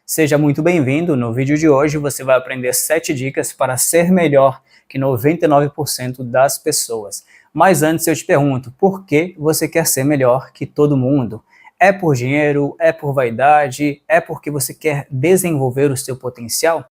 Seja muito bem-vindo. No vídeo de hoje você vai aprender 7 dicas para ser melhor que 99% das pessoas. Mas antes eu te pergunto, por que você quer ser melhor que todo mundo? É por dinheiro? É por vaidade? É porque você quer desenvolver o seu potencial?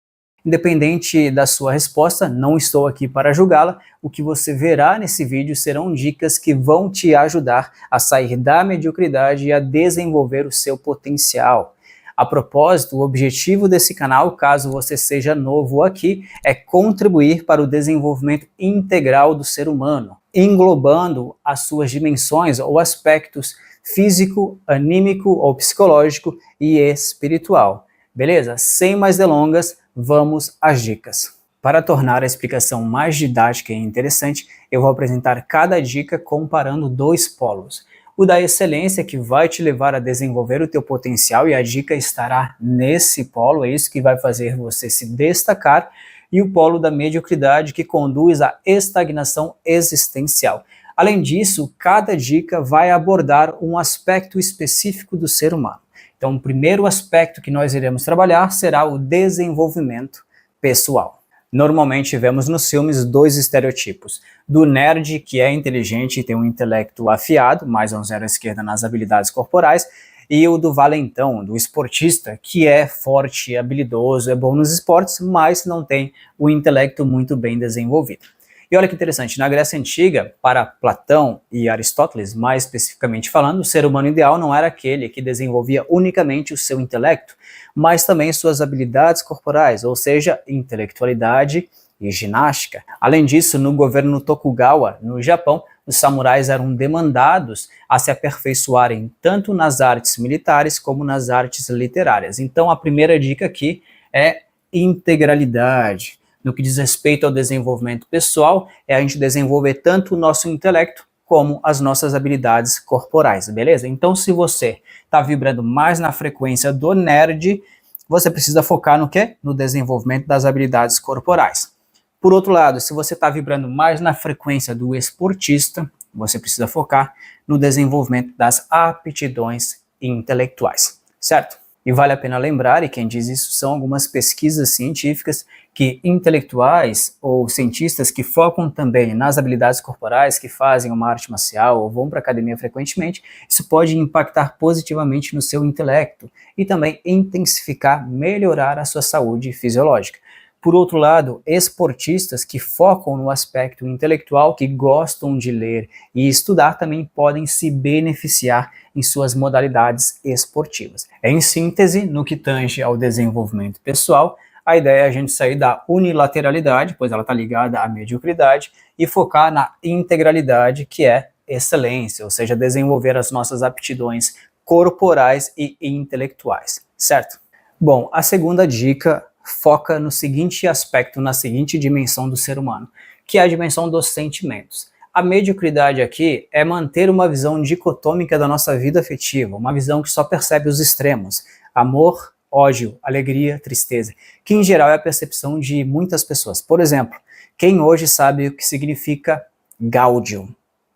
Independente da sua resposta, não estou aqui para julgá-la. O que você verá nesse vídeo serão dicas que vão te ajudar a sair da mediocridade e a desenvolver o seu potencial. A propósito, o objetivo desse canal, caso você seja novo aqui, é contribuir para o desenvolvimento integral do ser humano, englobando as suas dimensões ou aspectos físico, anímico ou psicológico e espiritual. Beleza? Sem mais delongas, vamos às dicas. Para tornar a explicação mais didática e interessante, eu vou apresentar cada dica comparando dois polos. O da excelência, que vai te levar a desenvolver o teu potencial, e a dica estará nesse polo, é isso que vai fazer você se destacar, e o polo da mediocridade, que conduz à estagnação existencial. Além disso, cada dica vai abordar um aspecto específico do ser humano. Então, o primeiro aspecto que nós iremos trabalhar será o desenvolvimento pessoal. Normalmente vemos nos filmes dois estereotipos: do nerd, que é inteligente e tem um intelecto afiado, mais um zero à esquerda nas habilidades corporais, e o do valentão, do esportista, que é forte, habilidoso, é bom nos esportes, mas não tem o intelecto muito bem desenvolvido. E olha que interessante, na Grécia Antiga, para Platão e Aristóteles, mais especificamente falando, o ser humano ideal não era aquele que desenvolvia unicamente o seu intelecto, mas também suas habilidades corporais, ou seja, intelectualidade e ginástica. Além disso, no governo Tokugawa, no Japão, os samurais eram demandados a se aperfeiçoarem tanto nas artes militares como nas artes literárias. Então, a primeira dica aqui é integralidade. No que diz respeito ao desenvolvimento pessoal, é a gente desenvolver tanto o nosso intelecto como as nossas habilidades corporais, beleza? Então, se você está vibrando mais na frequência do nerd, você precisa focar no quê? No desenvolvimento das habilidades corporais. Por outro lado, se você está vibrando mais na frequência do esportista, você precisa focar no desenvolvimento das aptidões intelectuais, certo? E vale a pena lembrar, e quem diz isso são algumas pesquisas científicas, que intelectuais ou cientistas que focam também nas habilidades corporais, que fazem uma arte marcial ou vão para a academia frequentemente, isso pode impactar positivamente no seu intelecto e também intensificar, melhorar a sua saúde fisiológica. Por outro lado, esportistas que focam no aspecto intelectual, que gostam de ler e estudar, também podem se beneficiar em suas modalidades esportivas. Em síntese, no que tange ao desenvolvimento pessoal, a ideia é a gente sair da unilateralidade, pois ela está ligada à mediocridade, e focar na integralidade, que é excelência, ou seja, desenvolver as nossas aptidões corporais e intelectuais, certo? Bom, a segunda dica foca no seguinte aspecto, na seguinte dimensão do ser humano, que é a dimensão dos sentimentos. A mediocridade aqui é manter uma visão dicotômica da nossa vida afetiva, uma visão que só percebe os extremos: amor, ódio, alegria, tristeza, que em geral é a percepção de muitas pessoas. Por exemplo, quem hoje sabe o que significa gáudio?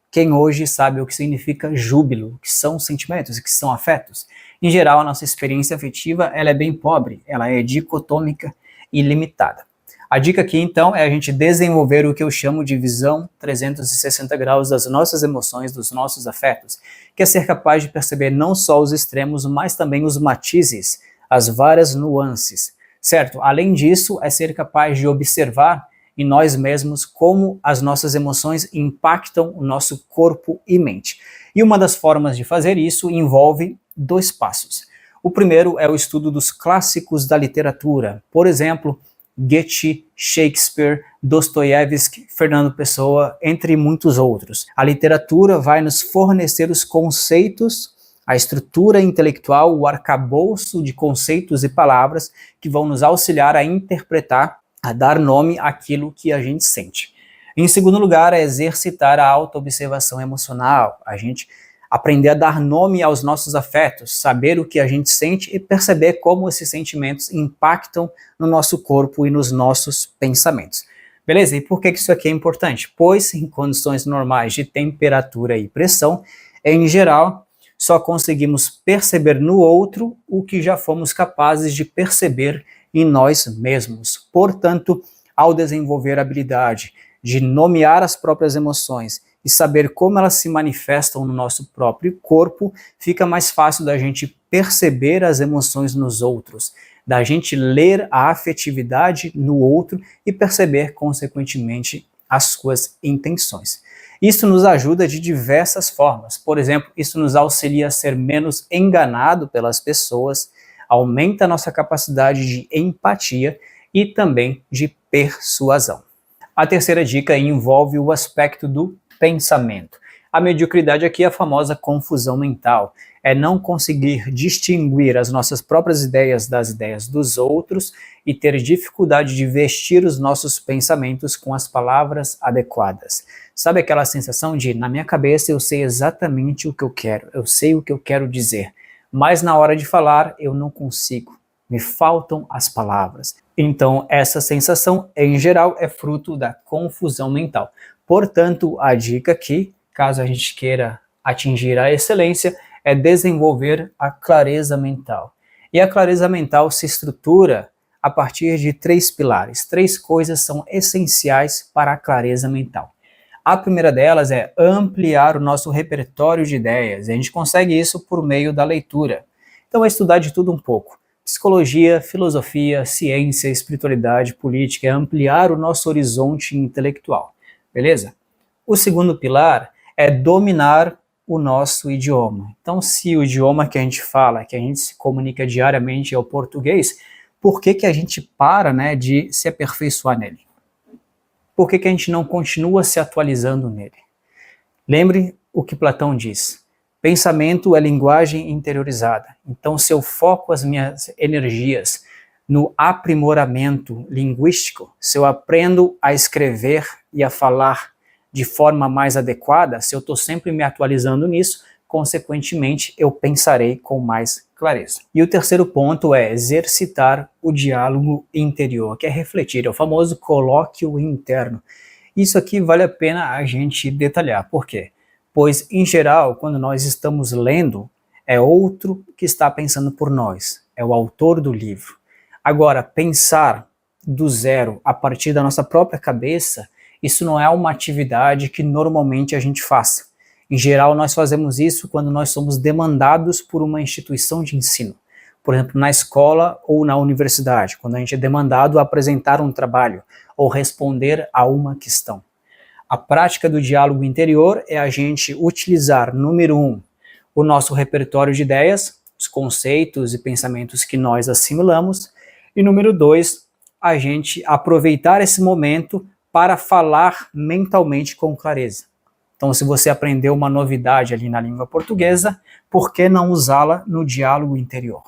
Quem hoje sabe o que significa júbilo, que são sentimentos, que são afetos? Em geral, a nossa experiência afetiva ela é bem pobre, ela é dicotômica e limitada. A dica aqui, então, é a gente desenvolver o que eu chamo de visão 360 graus das nossas emoções, dos nossos afetos, que é ser capaz de perceber não só os extremos, mas também os matizes, as várias nuances, certo? Além disso, é ser capaz de observar em nós mesmos como as nossas emoções impactam o nosso corpo e mente. E uma das formas de fazer isso envolve 2 passos. O primeiro é o estudo dos clássicos da literatura, por exemplo, Goethe, Shakespeare, Dostoiévski, Fernando Pessoa, entre muitos outros. A literatura vai nos fornecer os conceitos, a estrutura intelectual, o arcabouço de conceitos e palavras que vão nos auxiliar a interpretar, a dar nome àquilo que a gente sente. Em segundo lugar, é exercitar a autoobservação emocional, a gente aprender a dar nome aos nossos afetos, saber o que a gente sente e perceber como esses sentimentos impactam no nosso corpo e nos nossos pensamentos. Beleza? E por que isso aqui é importante? Pois em condições normais de temperatura e pressão, em geral, só conseguimos perceber no outro o que já fomos capazes de perceber em nós mesmos. Portanto, ao desenvolver a habilidade de nomear as próprias emoções e saber como elas se manifestam no nosso próprio corpo, fica mais fácil da gente perceber as emoções nos outros, da gente ler a afetividade no outro e perceber, consequentemente, as suas intenções. Isso nos ajuda de diversas formas. Por exemplo, isso nos auxilia a ser menos enganado pelas pessoas, aumenta a nossa capacidade de empatia e também de persuasão. A terceira dica envolve o aspecto do pensamento. A mediocridade aqui é a famosa confusão mental. É não conseguir distinguir as nossas próprias ideias das ideias dos outros e ter dificuldade de vestir os nossos pensamentos com as palavras adequadas. Sabe aquela sensação de, na minha cabeça eu sei exatamente o que eu quero, eu sei o que eu quero dizer, mas na hora de falar eu não consigo, me faltam as palavras. Então essa sensação, em geral, é fruto da confusão mental. Portanto, a dica aqui, caso a gente queira atingir a excelência, é desenvolver a clareza mental. E a clareza mental se estrutura a partir de 3 pilares. 3 coisas são essenciais para a clareza mental. A primeira delas é ampliar o nosso repertório de ideias. E a gente consegue isso por meio da leitura. Então é estudar de tudo um pouco. Psicologia, filosofia, ciência, espiritualidade, política, é ampliar o nosso horizonte intelectual. Beleza? O segundo pilar é dominar o nosso idioma. Então, se o idioma que a gente fala, que a gente se comunica diariamente é o português, por que a gente para, de se aperfeiçoar nele? Por que a gente não continua se atualizando nele? Lembre o que Platão diz. Pensamento é linguagem interiorizada. Então, se eu foco as minhas energias no aprimoramento linguístico, se eu aprendo a escrever e a falar de forma mais adequada, se eu estou sempre me atualizando nisso, consequentemente eu pensarei com mais clareza. E o terceiro ponto é exercitar o diálogo interior, que é refletir, é o famoso colóquio interno. Isso aqui vale a pena a gente detalhar. Por quê? Pois, em geral, quando nós estamos lendo, é outro que está pensando por nós, é o autor do livro. Agora, pensar do zero, a partir da nossa própria cabeça, isso não é uma atividade que normalmente a gente faça. Em geral, nós fazemos isso quando nós somos demandados por uma instituição de ensino. Por exemplo, na escola ou na universidade, quando a gente é demandado a apresentar um trabalho ou responder a uma questão. A prática do diálogo interior é a gente utilizar, número 1, o nosso repertório de ideias, os conceitos e pensamentos que nós assimilamos, e número 2, a gente aproveitar esse momento para falar mentalmente com clareza. Então, se você aprendeu uma novidade ali na língua portuguesa, por que não usá-la no diálogo interior?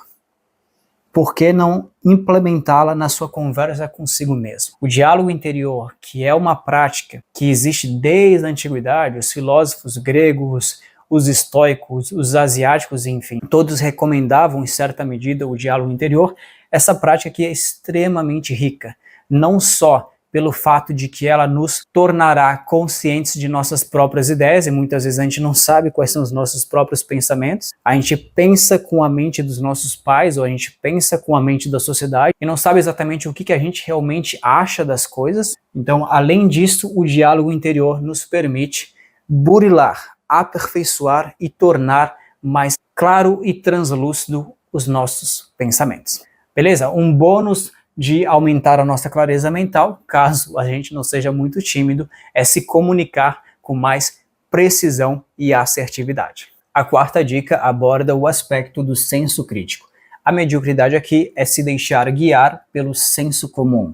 Por que não implementá-la na sua conversa consigo mesmo? O diálogo interior, que é uma prática que existe desde a antiguidade, os filósofos gregos, os estoicos, os asiáticos, enfim, todos recomendavam em certa medida o diálogo interior. Essa prática aqui é extremamente rica, não só pelo fato de que ela nos tornará conscientes de nossas próprias ideias, e muitas vezes a gente não sabe quais são os nossos próprios pensamentos. A gente pensa com a mente dos nossos pais, ou a gente pensa com a mente da sociedade, e não sabe exatamente o que a gente realmente acha das coisas. Então, além disso, o diálogo interior nos permite burilar, aperfeiçoar e tornar mais claro e translúcido os nossos pensamentos. Beleza? Um bônus de aumentar a nossa clareza mental, caso a gente não seja muito tímido, é se comunicar com mais precisão e assertividade. A quarta dica aborda o aspecto do senso crítico. A mediocridade aqui é se deixar guiar pelo senso comum,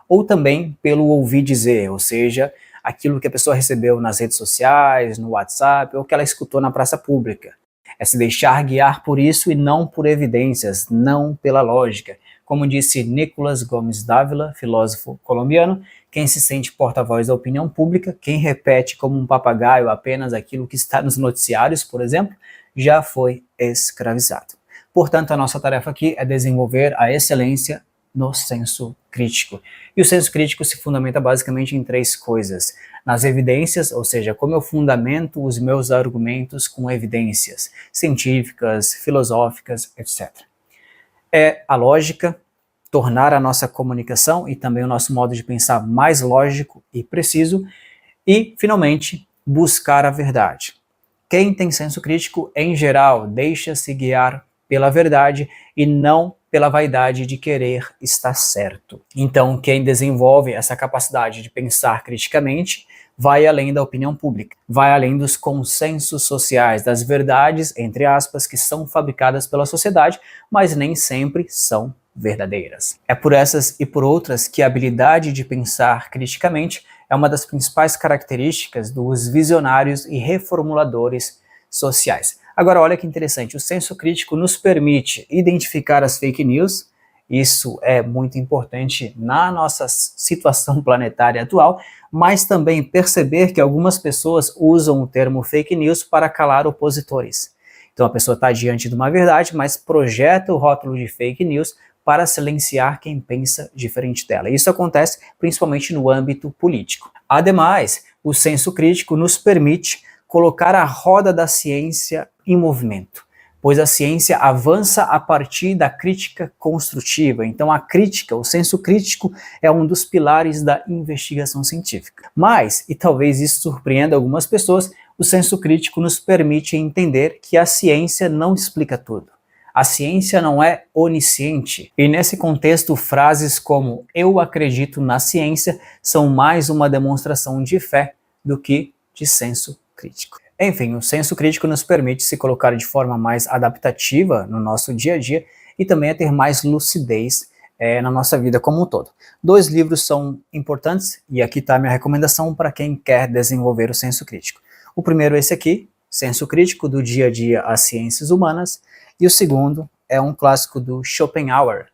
ou também pelo ouvir dizer, ou seja, aquilo que a pessoa recebeu nas redes sociais, no WhatsApp, ou que ela escutou na praça pública. É se deixar guiar por isso e não por evidências, não pela lógica. Como disse Nicolás Gómez Dávila, filósofo colombiano, quem se sente porta-voz da opinião pública, quem repete como um papagaio apenas aquilo que está nos noticiários, por exemplo, já foi escravizado. Portanto, a nossa tarefa aqui é desenvolver a excelência no senso crítico. E o senso crítico se fundamenta basicamente em 3 coisas. Nas evidências, ou seja, como eu fundamento os meus argumentos com evidências científicas, filosóficas, etc. É a lógica, tornar a nossa comunicação e também o nosso modo de pensar mais lógico e preciso. E, finalmente, buscar a verdade. Quem tem senso crítico, em geral, deixa-se guiar pela verdade e não pela vaidade de querer estar certo. Então, quem desenvolve essa capacidade de pensar criticamente vai além da opinião pública, vai além dos consensos sociais, das verdades, entre aspas, que são fabricadas pela sociedade, mas nem sempre são verdadeiras. É por essas e por outras que a habilidade de pensar criticamente é uma das principais características dos visionários e reformuladores sociais. Agora, olha que interessante, o senso crítico nos permite identificar as fake news. Isso é muito importante na nossa situação planetária atual, mas também perceber que algumas pessoas usam o termo fake news para calar opositores. Então a pessoa está diante de uma verdade, mas projeta o rótulo de fake news para silenciar quem pensa diferente dela. Isso acontece principalmente no âmbito político. Ademais, o senso crítico nos permite colocar a roda da ciência em movimento, pois a ciência avança a partir da crítica construtiva. Então a crítica, o senso crítico, é um dos pilares da investigação científica. Mas, e talvez isso surpreenda algumas pessoas, o senso crítico nos permite entender que a ciência não explica tudo. A ciência não é onisciente. E nesse contexto, frases como "eu acredito na ciência" são mais uma demonstração de fé do que de senso crítico. Enfim, o senso crítico nos permite se colocar de forma mais adaptativa no nosso dia a dia e também a ter mais lucidez na nossa vida como um todo. 2 livros são importantes e aqui está a minha recomendação para quem quer desenvolver o senso crítico. O primeiro é esse aqui, Senso Crítico, do Dia a Dia às Ciências Humanas, e o segundo é um clássico do Schopenhauer,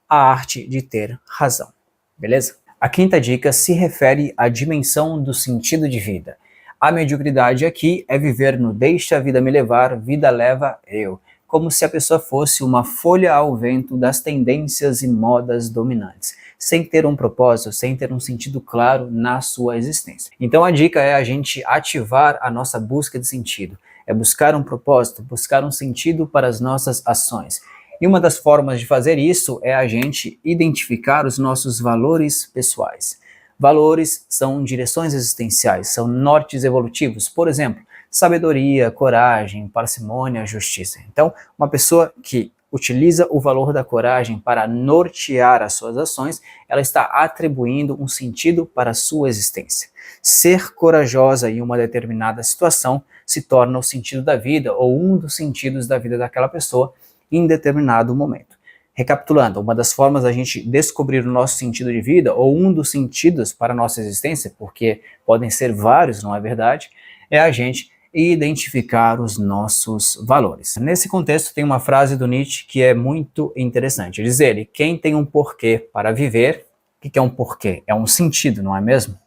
A Arte de Ter Razão. Beleza? A quinta dica se refere à dimensão do sentido de vida. A mediocridade aqui é viver no deixa a vida me levar, vida leva eu, como se a pessoa fosse uma folha ao vento das tendências e modas dominantes, sem ter um propósito, sem ter um sentido claro na sua existência. Então a dica é a gente ativar a nossa busca de sentido, é buscar um propósito, buscar um sentido para as nossas ações. E uma das formas de fazer isso é a gente identificar os nossos valores pessoais. Valores são direções existenciais, são nortes evolutivos, por exemplo, sabedoria, coragem, parcimônia, justiça. Então, uma pessoa que utiliza o valor da coragem para nortear as suas ações, ela está atribuindo um sentido para a sua existência. Ser corajosa em uma determinada situação se torna o sentido da vida ou um dos sentidos da vida daquela pessoa em determinado momento. Recapitulando, uma das formas da gente descobrir o nosso sentido de vida, ou um dos sentidos para a nossa existência, porque podem ser vários, não é verdade, é a gente identificar os nossos valores. Nesse contexto tem uma frase do Nietzsche que é muito interessante. Diz ele, quem tem um porquê para viver, o que é um porquê? É um sentido, não é mesmo?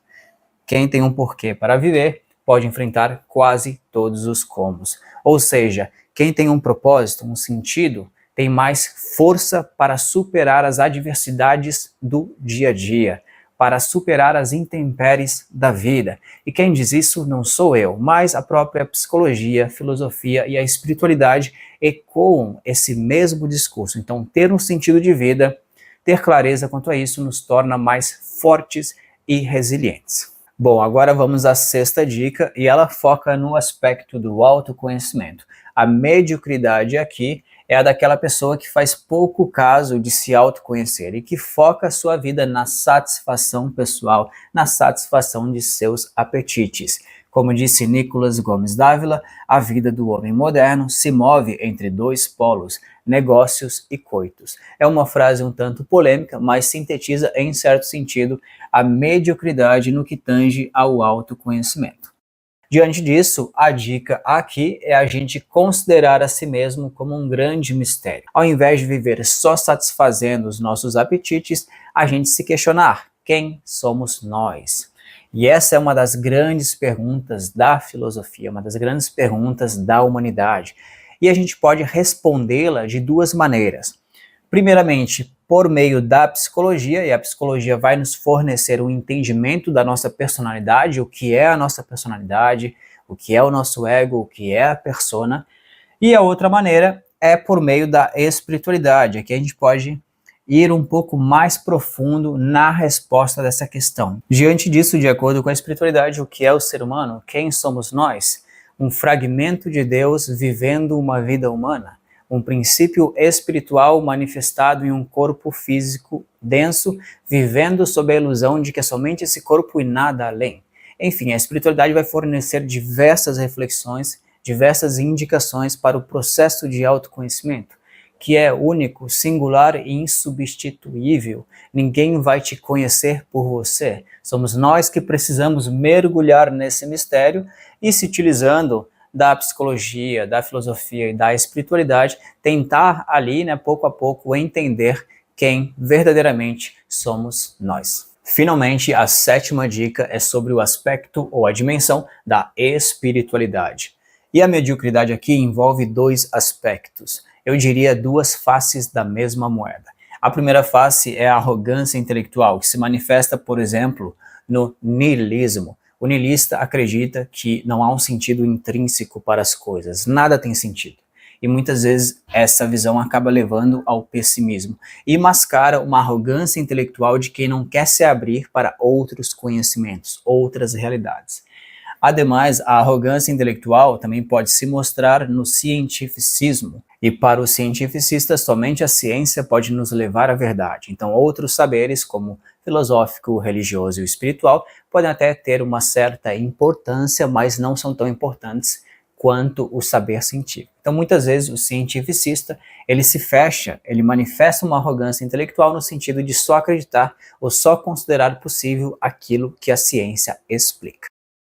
Quem tem um porquê para viver pode enfrentar quase todos os comos. Ou seja, quem tem um propósito, um sentido, tem mais força para superar as adversidades do dia a dia, para superar as intempéries da vida. E quem diz isso não sou eu, mas a própria psicologia, a filosofia e a espiritualidade ecoam esse mesmo discurso. Então, ter um sentido de vida, ter clareza quanto a isso, nos torna mais fortes e resilientes. Bom, agora vamos à sexta dica, e ela foca no aspecto do autoconhecimento. A mediocridade aqui é a daquela pessoa que faz pouco caso de se autoconhecer e que foca a sua vida na satisfação pessoal, na satisfação de seus apetites. Como disse Nicolas Gomes Dávila, a vida do homem moderno se move entre 2 polos, negócios e coitos. É uma frase um tanto polêmica, mas sintetiza em certo sentido a mediocridade no que tange ao autoconhecimento. Diante disso, a dica aqui é a gente considerar a si mesmo como um grande mistério. Ao invés de viver só satisfazendo os nossos apetites, a gente se questionar: quem somos nós? E essa é uma das grandes perguntas da filosofia, uma das grandes perguntas da humanidade. E a gente pode respondê-la de 2 maneiras. Primeiramente, por meio da psicologia, e a psicologia vai nos fornecer um entendimento da nossa personalidade, o que é a nossa personalidade, o que é o nosso ego, o que é a persona. E a outra maneira é por meio da espiritualidade. Aqui a gente pode ir um pouco mais profundo na resposta dessa questão. Diante disso, de acordo com a espiritualidade, o que é o ser humano? Quem somos nós? Um fragmento de Deus vivendo uma vida humana. Um princípio espiritual manifestado em um corpo físico denso, vivendo sob a ilusão de que é somente esse corpo e nada além. Enfim, a espiritualidade vai fornecer diversas reflexões, diversas indicações para o processo de autoconhecimento, que é único, singular e insubstituível. Ninguém vai te conhecer por você. Somos nós que precisamos mergulhar nesse mistério e, se utilizando da psicologia, da filosofia e da espiritualidade, tentar ali, pouco a pouco, entender quem verdadeiramente somos nós. Finalmente, a sétima dica é sobre o aspecto ou a dimensão da espiritualidade. E a mediocridade aqui envolve dois aspectos. Eu diria duas faces da mesma moeda. A primeira face é a arrogância intelectual, que se manifesta, por exemplo, no niilismo. O niilista acredita que não há um sentido intrínseco para as coisas, nada tem sentido. E muitas vezes essa visão acaba levando ao pessimismo e mascara uma arrogância intelectual de quem não quer se abrir para outros conhecimentos, outras realidades. Ademais, a arrogância intelectual também pode se mostrar no cientificismo. E para os cientificistas, somente a ciência pode nos levar à verdade. Então, outros saberes, como filosófico, religioso e espiritual, podem até ter uma certa importância, mas não são tão importantes quanto o saber científico. Então, muitas vezes, o cientificista, ele se fecha, ele manifesta uma arrogância intelectual no sentido de só acreditar ou só considerar possível aquilo que a ciência explica.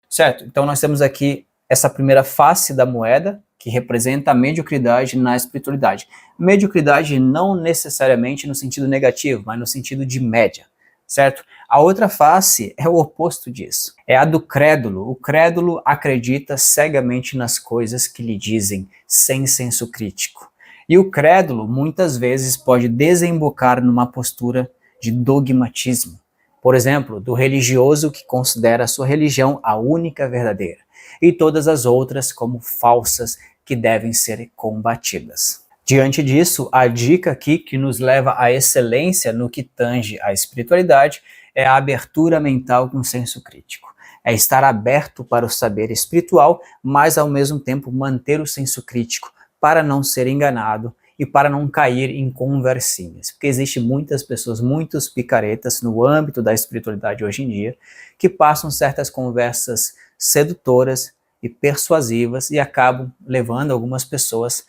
Certo? Então, nós temos aqui essa primeira face da moeda, que representa a mediocridade na espiritualidade. Mediocridade não necessariamente no sentido negativo, mas no sentido de média, certo? A outra face é o oposto disso, é a do crédulo. O crédulo acredita cegamente nas coisas que lhe dizem, sem senso crítico. E o crédulo muitas vezes pode desembocar numa postura de dogmatismo. Por exemplo, do religioso que considera a sua religião a única verdadeira, e todas as outras como falsas que devem ser combatidas. Diante disso, a dica aqui que nos leva à excelência no que tange à espiritualidade é a abertura mental com senso crítico. É estar aberto para o saber espiritual, mas ao mesmo tempo manter o senso crítico para não ser enganado e para não cair em conversinhas. Porque existem muitas pessoas, muitos picaretas no âmbito da espiritualidade hoje em dia, que passam certas conversas sedutoras e persuasivas e acabam levando algumas pessoas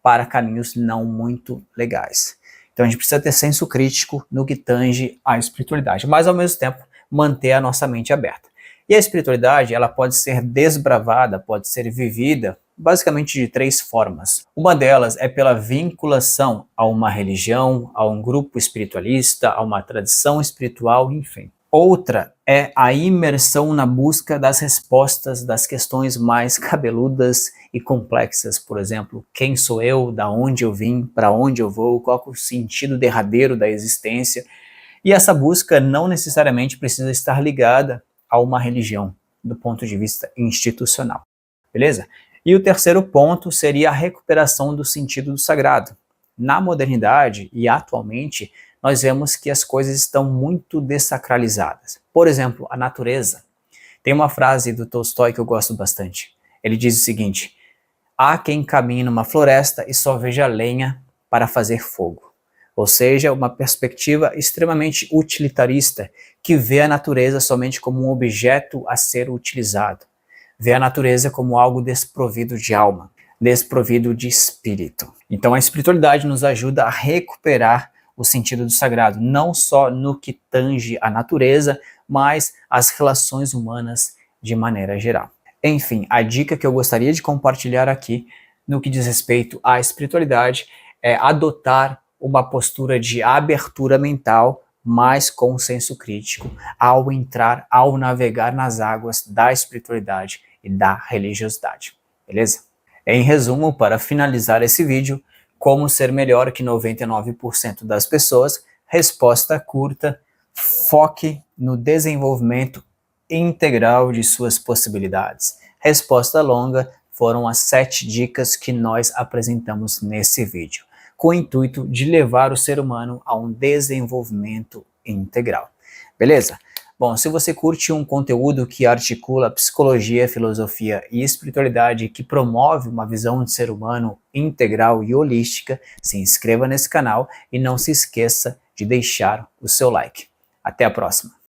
para caminhos não muito legais. Então a gente precisa ter senso crítico no que tange à espiritualidade, mas ao mesmo tempo manter a nossa mente aberta. E a espiritualidade, ela pode ser desbravada, pode ser vivida basicamente de três formas. Uma delas é pela vinculação a uma religião, a um grupo espiritualista, a uma tradição espiritual, enfim. Outra é a imersão na busca das respostas das questões mais cabeludas e complexas. Por exemplo, quem sou eu, da onde eu vim, para onde eu vou, qual é o sentido derradeiro da existência. E essa busca não necessariamente precisa estar ligada a uma religião, do ponto de vista institucional. Beleza? E o terceiro ponto seria a recuperação do sentido do sagrado. Na modernidade e atualmente, nós vemos que as coisas estão muito dessacralizadas. Por exemplo, a natureza. Tem uma frase do Tolstói que eu gosto bastante. Ele diz o seguinte: há quem caminhe numa floresta e só veja lenha para fazer fogo. Ou seja, uma perspectiva extremamente utilitarista, que vê a natureza somente como um objeto a ser utilizado. Vê a natureza como algo desprovido de alma, desprovido de espírito. Então a espiritualidade nos ajuda a recuperar o sentido do sagrado, não só no que tange a natureza, mas as relações humanas de maneira geral. Enfim, a dica que eu gostaria de compartilhar aqui, no que diz respeito à espiritualidade, é adotar uma postura de abertura mental, mas com senso crítico, ao entrar, ao navegar nas águas da espiritualidade e da religiosidade. Beleza? Em resumo, para finalizar esse vídeo, como ser melhor que 99% das pessoas, Resposta curta: foque no desenvolvimento integral de suas possibilidades. Resposta longa: foram as 7 dicas que nós apresentamos nesse vídeo, com o intuito de levar o ser humano a um desenvolvimento integral. Beleza? Bom, se você curte um conteúdo que articula psicologia, filosofia e espiritualidade, que promove uma visão de ser humano integral e holística, se inscreva nesse canal e não se esqueça de deixar o seu like. Até a próxima!